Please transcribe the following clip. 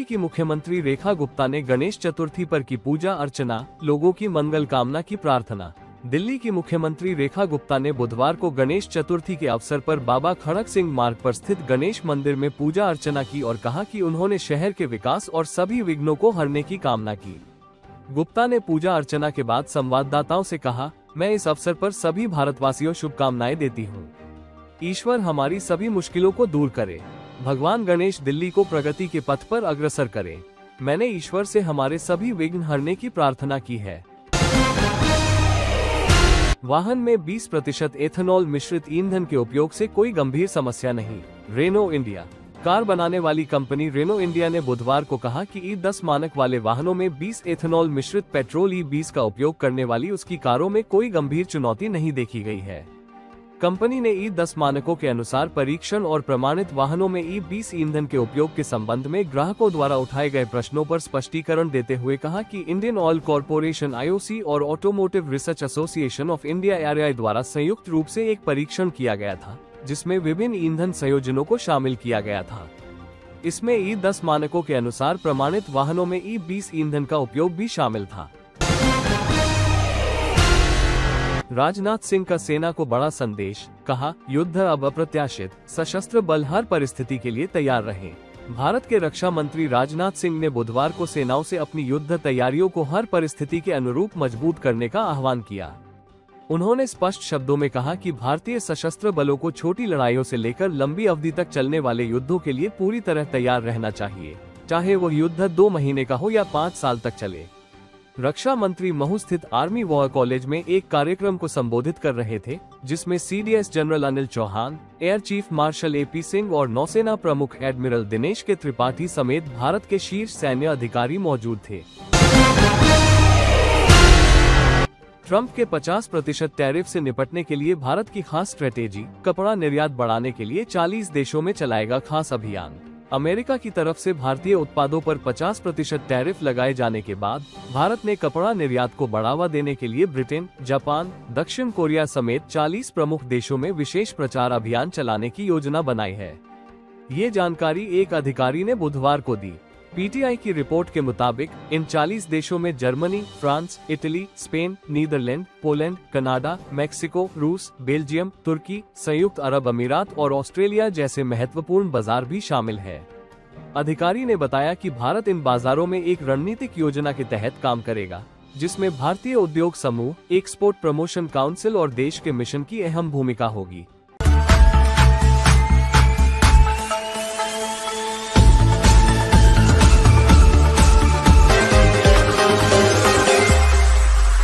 की मुख्यमंत्री रेखा गुप्ता ने गणेश चतुर्थी पर की पूजा अर्चना, लोगों की मंगल कामना की प्रार्थना। दिल्ली की मुख्यमंत्री रेखा गुप्ता ने बुधवार को गणेश चतुर्थी के अवसर पर बाबा खड़क सिंह मार्ग पर स्थित गणेश मंदिर में पूजा अर्चना की और कहा कि उन्होंने शहर के विकास और सभी विघ्नों को हरने की कामना की। गुप्ता ने पूजा अर्चना के बाद संवाददाताओं से कहा, मैं इस अवसर पर सभी भारतवासियों शुभकामनाएं देती हूँ। ईश्वर हमारी सभी मुश्किलों को दूर करे। भगवान गणेश दिल्ली को प्रगति के पथ पर अग्रसर करे। मैंने ईश्वर से हमारे सभी विघ्न हरने की प्रार्थना की है। वाहन में 20% एथेनॉल मिश्रित ईंधन के उपयोग से कोई गंभीर समस्या नहीं। रेनो इंडिया कार बनाने वाली कंपनी रेनो इंडिया ने बुधवार को कहा कि E10 मानक वाले वाहनों में 20 एथेनॉल मिश्रित पेट्रोल E20 का उपयोग करने वाली उसकी कारों में कोई गंभीर चुनौती नहीं देखी गई है। कंपनी ने E10 मानकों के अनुसार परीक्षण और प्रमाणित वाहनों में E20 ईंधन के उपयोग के संबंध में ग्राहकों द्वारा उठाए गए प्रश्नों पर स्पष्टीकरण देते हुए कहा कि इंडियन ऑयल कॉरपोरेशन IOC और automotive research association of India ARI द्वारा संयुक्त रूप से एक परीक्षण किया गया था, जिसमें विभिन्न ईंधन संयोजनों को शामिल किया गया था। इसमें E10 मानकों के अनुसार प्रमाणित वाहनों में E20 ईंधन का उपयोग भी शामिल था। राजनाथ सिंह का सेना को बड़ा संदेश, कहा, युद्ध अब अप्रत्याशित, सशस्त्र बल हर परिस्थिति के लिए तैयार रहें। भारत के रक्षा मंत्री राजनाथ सिंह ने बुधवार को सेनाओं से अपनी युद्ध तैयारियों को हर परिस्थिति के अनुरूप मजबूत करने का आह्वान किया। उन्होंने स्पष्ट शब्दों में कहा कि भारतीय सशस्त्र बलों को छोटी लड़ाइयों से लेकर लंबी अवधि तक चलने वाले युद्धों के लिए पूरी तरह तैयार रहना चाहिए, चाहे वो युद्ध 2 महीने का हो या 5 साल तक चले। रक्षा मंत्री महू स्थित आर्मी वॉर कॉलेज में एक कार्यक्रम को संबोधित कर रहे थे, जिसमें CDS general Anil Chauhan, air chief marshal AP Singh और नौसेना प्रमुख एडमिरल दिनेश के त्रिपाठी समेत भारत के शीर्ष सैन्य अधिकारी मौजूद थे। ट्रंप के 50% टैरिफ से निपटने के लिए भारत की खास स्ट्रेटेजी, कपड़ा निर्यात बढ़ाने के लिए 40 देशों में चलाएगा खास अभियान। अमेरिका की तरफ से भारतीय उत्पादों पर 50% टैरिफ लगाए जाने के बाद भारत ने कपड़ा निर्यात को बढ़ावा देने के लिए ब्रिटेन, जापान, दक्षिण कोरिया समेत 40 प्रमुख देशों में विशेष प्रचार अभियान चलाने की योजना बनाई है। ये जानकारी एक अधिकारी ने बुधवार को दी। PTI की रिपोर्ट के मुताबिक इन 40 देशों में Germany, France, Italy, Spain, Netherlands, Poland, Canada, Mexico, रूस, बेल्जियम, तुर्की, संयुक्त अरब अमीरात और ऑस्ट्रेलिया जैसे महत्वपूर्ण बाजार भी शामिल है। अधिकारी ने बताया कि भारत इन बाजारों में एक रणनीतिक योजना के तहत काम करेगा, जिसमें भारतीय उद्योग समूह, एक्सपोर्ट प्रमोशन काउंसिल और देश के मिशन की अहम भूमिका होगी।